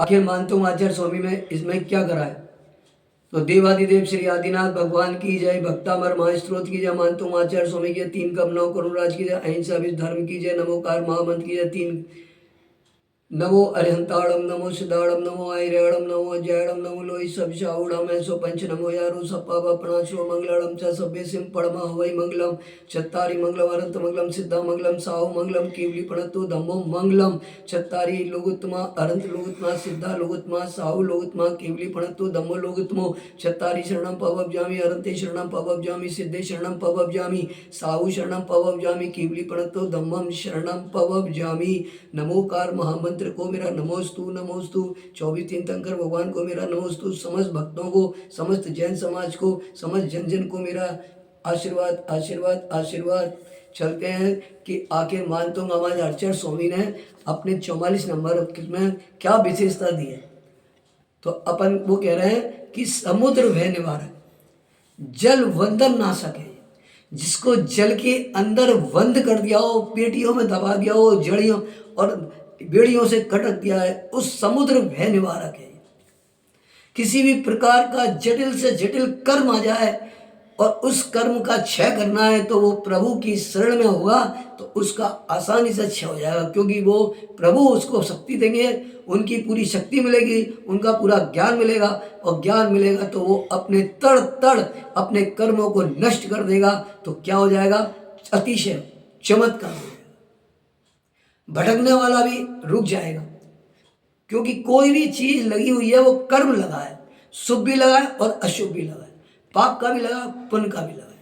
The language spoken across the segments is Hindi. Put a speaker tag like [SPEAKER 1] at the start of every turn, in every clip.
[SPEAKER 1] आखिर मानतो आचार्य स्वामी में इसमें क्या करा है? तो देवादिदेव श्री आदिनाथ भगवान की जय, भक्तामर महास्त्रोत की जय, मानतो आचार्य स्वामी की 3 कमनौ करुणराज की जय, अहिंसा विश्व धर्म की जय, नमोकार महामंत्र की जय, 3 नमो अरिहंताड़म, नमो सिद्धाड़म, नमो आयरेणम, नमो जयड़म, नमो लोई सविशाऊड़म ऐसो पंच नमो यारो सप्पा प्रणाशो मंगलम च सभ्य सिम पड़मा हवै मंगलम चत्तारी मंगलम अनंत मंगलम सिद्धा मंगलम साहु मंगलम केवली प्रणतो धम्मो मंगलम चत्तारी लोगुत्तमा अनंत लोगुत्तमा सिद्धा लोगुत्तमा साहु लोगुत्तमा केवली प्रणतो धम्मो लोगुत्तमो चत्तारी शरणम पवब्जामि अनंते शरणम पवब्जामि सिद्धे शरणम पवब्जामि साहु शरणम पवब्जामि केवली प्रणतो धम्मम शरणम पवब्जामि। नमोकार महामंत्र को मेरा नमोस्तु नमोस्तु, 24 तीर्थंकर भगवान को मेरा नमोस्तु, समस्त भक्तों को, समस्त जैन समाज को, समस्त जन जन को मेरा आशीर्वाद आशीर्वाद आशीर्वाद। चलते हैं कि आखिर मानतो आचार्य स्वामी ने अपने 44 नंबर में क्या विशेषता दी है। तो अपन वो कह रहे हैं कि समुद्र भय निवारक, जल वंदन नाशक है। जिसको जल के अंदर बंद कर दिया हो, पेटियों में दबा दिया हो, जड़ियों और बेड़ियों से कटक दिया है, उस समुद्र भय निवारक है। किसी भी प्रकार का जटिल से जटिल कर्म आ जाए और उस कर्म का क्षय करना है तो वो प्रभु की शरण में होगा तो उसका आसानी से क्षय हो जाएगा, क्योंकि वो प्रभु उसको शक्ति देंगे, उनकी पूरी शक्ति मिलेगी, उनका पूरा ज्ञान मिलेगा और ज्ञान मिलेगा तो वो अपने तड़ तड़ अपने कर्मों को नष्ट कर देगा। तो क्या हो जाएगा? अतिशय चमत्कार। भटकने वाला भी रुक जाएगा, क्योंकि कोई भी चीज लगी हुई है वो कर्म लगा है, शुभ भी लगा है और अशुभ भी लगा है, पाप का भी लगा पुण्य का भी लगा है।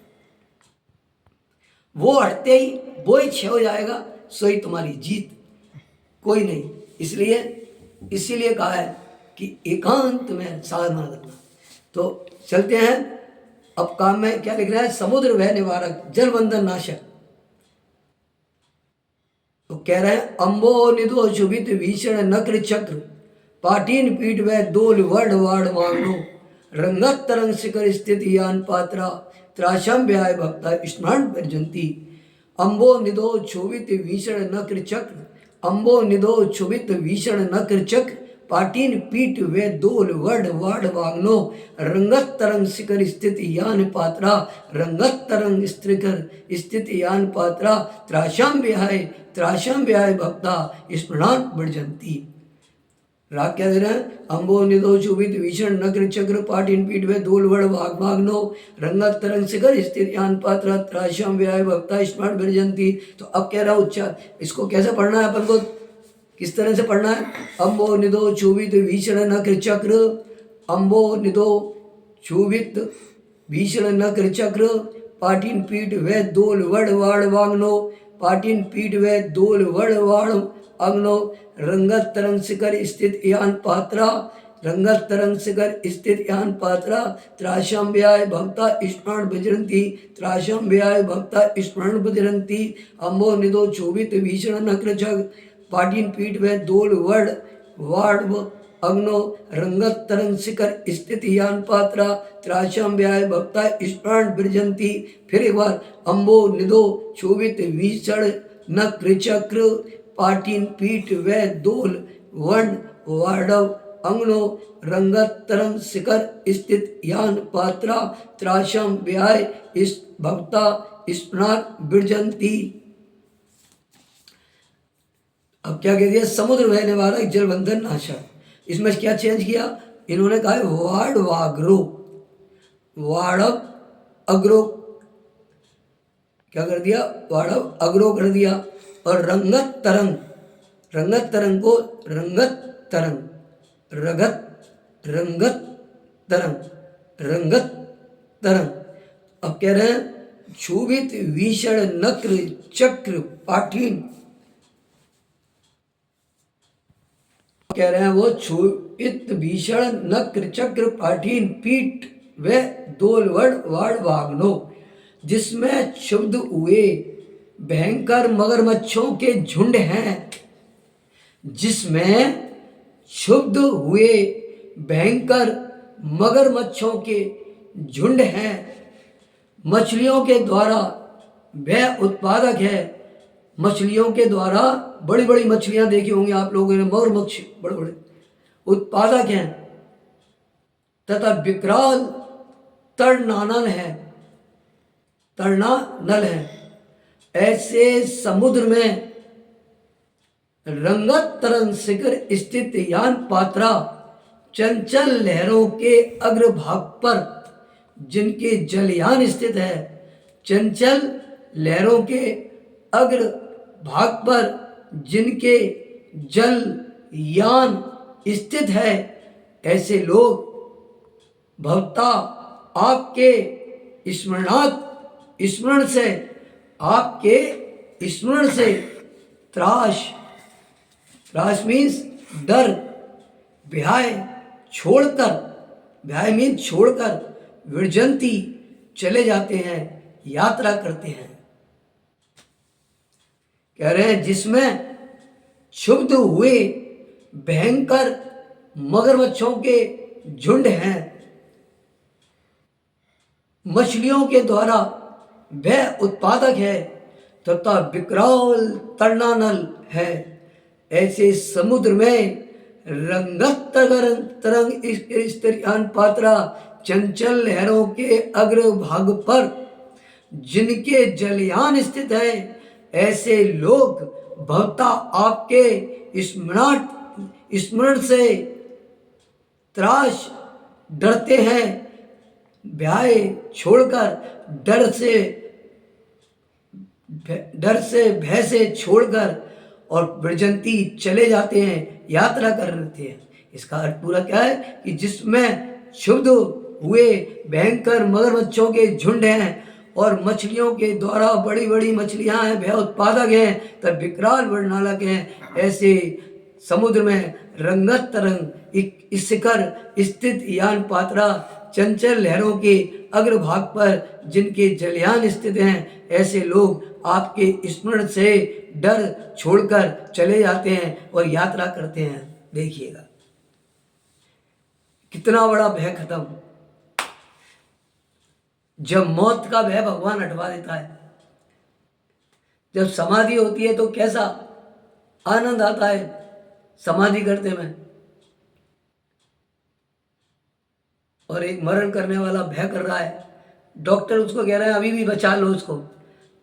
[SPEAKER 1] वो हटते ही वो ही क्षय हो जाएगा, सोई तुम्हारी जीत, कोई नहीं। इसीलिए कहा है कि एकांत में साधना करना। तो चलते हैं अब काम में क्या लिख रहा है? समुद्र भय निवारक, जल बंधन नाशक। तो कह रहे हैं अंबो निधो शुभित भीषण नक्र चक्र पाटीन पीठ व दोल वर्ड वाड़ मांगनो रंगत तरंग शिखर स्थित यान पात्रा त्राशम व्याय भक्ता स्मरण पर्जंती। अंबो निधो क्षोभित भीषण नक्र चक्र, अंबो निधो क्षोभित भीषण नक्र चक्र पाटीन पीठ वे दोल वर्ड वाड़ वांगनो रंगत तरंग शिखर स्थित यान पात्रा रंगत तरंग शिखर स्थित यान पात्रा त्राशम व्याय भक्ता स्मरण वर्जंती। राग क्या दे रहे हैं? अंबो निधो शोभित भीषण नगर चक्र पाटीन पीठ वे दोल वर्ड वाग्माग्नो रंगत तरंग शिखर स्थित यान पात्रा त्राशम व्याय भक्ता स्मरण वर्जंती। तो अब कह रहा उच्चार, इसको कैसे पढ़ना है अपन को, किस तरह से पढ़ना है? अंबो निधो क्षोभित भीषण नक्र चक्र, अंबो निधो क्षोभित भीषण नक्र चक्र पाटीन पीठ वे दोल वर्ड वाड़ वांगनो पाटीन पीठ वे दोल वर्ड वाड़ अग्नो रंगत तरंग शिखर स्थित यान पात्रा रंगत तरंग शिखर स्थित यान पात्रा त्राशम व्याय भक्ता स्मरण बजरंती त्राशम व्याय भक्ता स्मरण बजरंती। अंबो निधो क्षोभित भीषण नक्र चक्र पाटीन पीठ व दोल वर्ड वाड़ अग्नो रंगत तरंग शिखर स्थित यान पात्रा त्राशम व्याय भक्ता स्मरण बिरजंती। फिर एक बार, अंबो निधो क्षोभित भीषण नक्र चक्र पाटीन पीठ व दोल वर्ण वाड़व अंगनो रंगत तरंग शिखर स्थित यान पात्रा त्राशम व्याय इस भक्ता स्मरण बिरजंती। अब क्या कह दिया? समुद्र भय निवारक, जल बंधन नाशक। इसमें क्या चेंज किया इन्होंने? कहा है वाड़ वाग्रो, वाड़व अग्रो क्या कर दिया? वाड़व अग्रो कर दिया। और रंगत तरंग, रंगत तरंग को रंगत तरंग, रंगत तरंग। अब कह रहे हैं क्षोभित भीषण नक्र चक्र पाटीन, कह रहे हैं वो क्षोभित भीषण नक्र चक्र पाटीन पीठ व दोल वर्ड वाड़ वाग्नो, जिसमें क्षुब्ध हुए भयंकर मगरमच्छों के झुंड हैं, जिसमें क्षुब्ध हुए भयंकर मगरमच्छों के झुंड हैं, मछलियों के द्वारा वह उत्पादक है। मछलियों के द्वारा, बड़ी बड़ी मछलियां देखी होंगी आप लोगों ने, मगरमच्छ बड़े बड़े, उत्पादक हैं तथा विकराल तड़नानल है। ऐसे समुद्र में रंगत तरंग शिखर स्थित यान पात्रा चंचल लहरों के अग्रभाग पर जिनके जलयान स्थित है, चंचल लहरों के अग्र भाग पर जिनके जल यान स्थित है, ऐसे लोग भवता आपके स्मरण से त्रास मीन्स डर, भय छोड़कर विरजंती चले जाते हैं, यात्रा करते हैं। कह रहे हैं जिसमें क्षुब्ध हुए भयंकर मगरमच्छों के झुंड हैं, मछलियों के द्वारा वह उत्पादक है तथा विकराल तड़नानल है। ऐसे समुद्र में रंगत तरंग स्त्रियान पात्रा चंचल लहरों के अग्रभाग पर जिनके जलयान स्थित है, ऐसे लोग भवता आपके स्मरण से त्रास डरते हैं, भय छोड़कर भय से छोड़कर और ब्रजंती चले जाते हैं, यात्रा कर लेते हैं। इसका अर्थ पूरा क्या है कि जिसमें क्षुब्ध हुए भयंकर मगरमच्छों के झुंड हैं और मछलियों के द्वारा बड़ी बड़ी मछलियां हैं, भय उत्पादक हैं तब विकराल वर्णनालक हैं, ऐसे समुद्र में रंगत तरंग शिखर स्थित यान पात्रा चंचल लहरों के अग्रभाग पर जिनके जलयान स्थित हैं, ऐसे लोग आपके स्मरण से डर छोड़कर चले जाते हैं और यात्रा करते हैं। देखिएगा कितना बड़ा भय खत्म, जब मौत का भय भगवान हटवा देता है, जब समाधि होती है तो कैसा आनंद आता है समाधि करते में। और एक मरण करने वाला भय कर रहा है, डॉक्टर उसको कह रहा है अभी भी बचा लो उसको।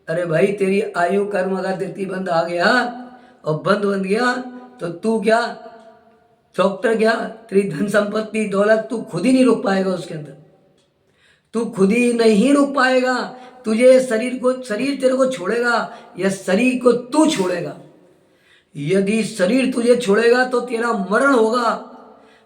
[SPEAKER 1] अरे भाई तेरी आयु कर्म अगर तिथि बंद आ गया और बंद गया तो तू क्या, डॉक्टर क्या, तेरी धन संपत्ति दौलत तू खुद ही नहीं रोक पाएगा, उसके अंदर तू खुद ही नहीं रुक पाएगा। तुझे शरीर तेरे को छोड़ेगा या शरीर को तू छोड़ेगा। यदि शरीर तुझे छोड़ेगा तो तेरा मरण होगा,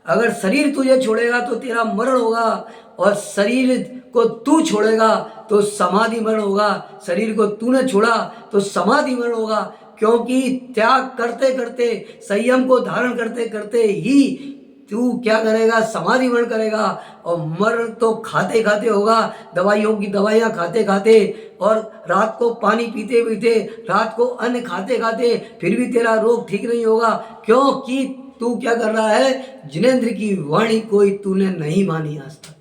[SPEAKER 1] अगर शरीर तुझे छोड़ेगा तो तेरा मरण होगा, और शरीर को तू छोड़ेगा तो समाधि मरण होगा। शरीर को तूने छोड़ा तो समाधि मरण होगा, क्योंकि त्याग करते करते, संयम को धारण करते करते ही तू क्या करेगा, समाधि मरण करेगा। और मरण तो खाते खाते होगा, दवाइयों की दवाइयाँ खाते खाते, और रात को पानी पीते पीते, रात को अन्न खाते खाते, फिर भी तेरा रोग ठीक नहीं होगा, क्योंकि तू क्या कर रहा है, जिनेंद्र की वाणी कोई तूने नहीं मानी आज तक।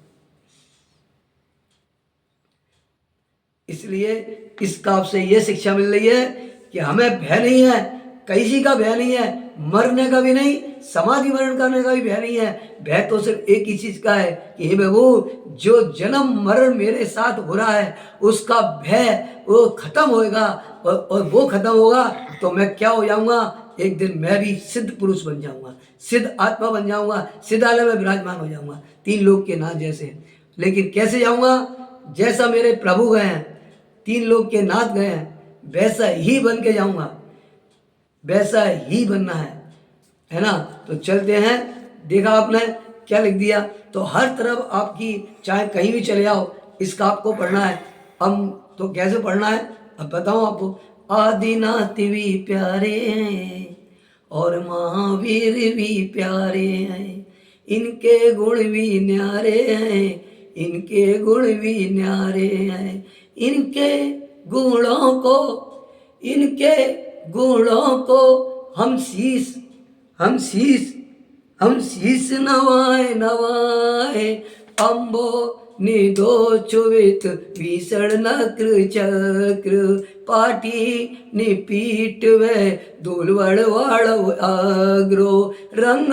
[SPEAKER 1] इसलिए इसका आपसे ये शिक्षा मिल रही है कि हमें भय नहीं है, किसी का भय नहीं है, मरने का भी नहीं, समाधि मरण करने का भी भय नहीं है। भय तो सिर्फ एक ही चीज का है कि हे प्रभु, जो जन्म मरण मेरे साथ हो रहा है उसका भय वो खत्म होएगा, और वो खत्म होगा तो मैं क्या हो जाऊंगा, एक दिन मैं भी सिद्ध पुरुष बन जाऊंगा, सिद्ध आत्मा बन जाऊंगा, सिद्धालय में विराजमान हो जाऊंगा, 3 लोक के नाथ जैसे। लेकिन कैसे जाऊंगा, जैसा मेरे प्रभु गए हैं, 3 लोक के नाथ गए हैं, वैसा ही बन के जाऊंगा, वैसा ही बनना है ना। तो चलते हैं। देखा आपने क्या लिख दिया, तो हर तरफ आपकी, चाहे कहीं भी चले जाओ, इसका आपको पढ़ना है। हम तो कैसे पढ़ना है अब बताऊं आपको। आदिनाथ भी प्यारे हैं और महावीर भी प्यारे हैं, इनके गुण भी न्यारे हैं, इनके गुण भी न्यारे हैं, इनके गुणों को हम शीस नवाए अम्बो निदो चुवित भीषण नक्र चक्र पाटी निपीट वे दूलवड़ वाड़ आग्रो रंग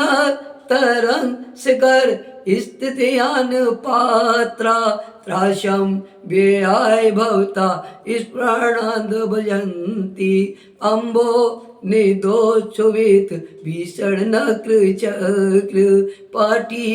[SPEAKER 1] तरंग शिखर स्थितियान पात्रा त्राशम व्यय भवता स्मरणांद भजंती अम्बो निदोषुवित भीषण नक्र चक्र पाटी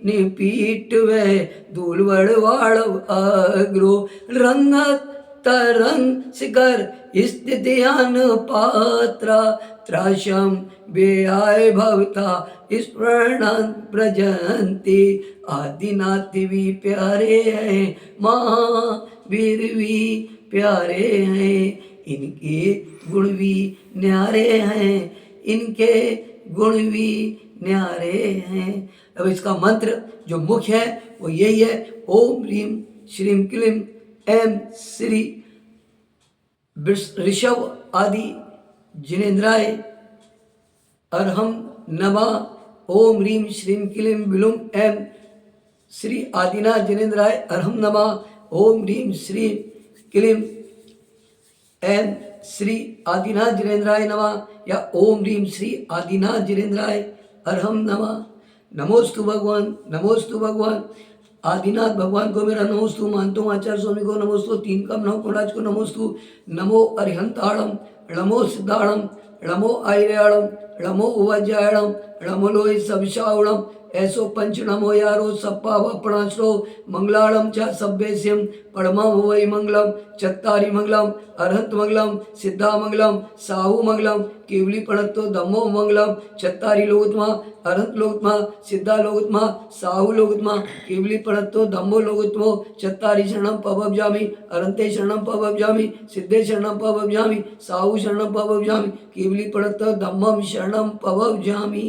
[SPEAKER 1] निपीट वह धूलवड़ वाड़व अग्रो रंगत तरंग शिखर स्थितियान पात्रा त्राशम व्यय भवता स्मरणांत प्रजंती आदिनाथ भी प्यारे हैं महावीर भी प्यारे हैं इनके गुण भी न्यारे हैं इनके गुण भी न्यारे हैं। अब इसका मंत्र जो मुख्य है वो यही है, ओम ह्रीम श्रीम क्लीम एम श्री ऋषभ आदि जिनेन्द्राय अर्हम नमः। ओम ह्रीम श्रीम क्लीम विलुम एम श्री आदिनाथ जिनेन्द्राय अर्हम नमः। ओम ह्रीम श्रीम क्लीम एम श्री आदिनाथ जिनेन्द्राय नमः या ओम ह्रीम श्री आदिनाथ जिनेन्द्राय अर्हम नमः। नमोस्तु भगवान, नमोस्तु भगवान आदिनाथ भगवान को मेरा नमोस्तु, मानतो आचार्य स्वामी को नमोस्तु, तीन कम नव कोराज को नमोस्तु, नमो अरिहंताणम नमो सिद्धाणम नमो आयर्याणम नमो उवज्यायणम नमो लोहि सविशावणम ऐसो पंच नमो यारो सप्पा वपणाश्रो मंगलाणम च सभ्यस्यम परमं वै मंगलम चत्तारि मंगलम अरहंत मंगलम सिद्धा मंगलम साहु मंगलम केवली पणत्तो धम्मो मंगलम चत्तारि लोकत्मा अरहंत लोकत्मा सिद्धा लोकत्मा साहु लोकत्मा केवली पणत्तो धम्मो लोकत्मो चत्तारि शरणं पवब्जामि अरहंते शरणं पवब्जामि सिद्धे शरणं पवब्जामि साहु शरणं पवब्जामि केवली पणत्तो धम्मं शरणं पवब्जामि।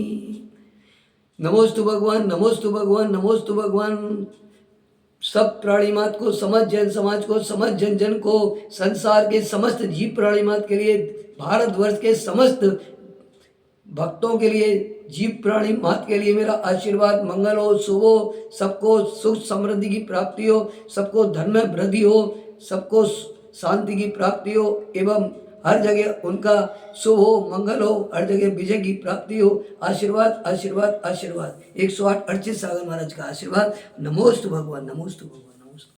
[SPEAKER 1] नमोस्तु भगवान, नमोस्तु भगवान, नमोस्तु भगवान। सब प्राणी मात को, समस्त जन समाज को, समस्त जन जन को, संसार के समस्त जीव प्राणी मात के लिए, भारतवर्ष के समस्त भक्तों के लिए, जीव प्राणी मात के लिए मेरा आशीर्वाद, मंगल हो, शुभ हो, सबको सुख समृद्धि की प्राप्ति हो, सबको धन में वृद्धि हो, सबको शांति की प्राप्ति हो एवं हर जगह उनका शुभ हो, मंगल हो, हर जगह विजय की प्राप्ति हो। आशीर्वाद आशीर्वाद आशीर्वाद। 108 अर्चित सागर महाराज का आशीर्वाद। नमोस्तु भगवान, नमोस्तु भगवान।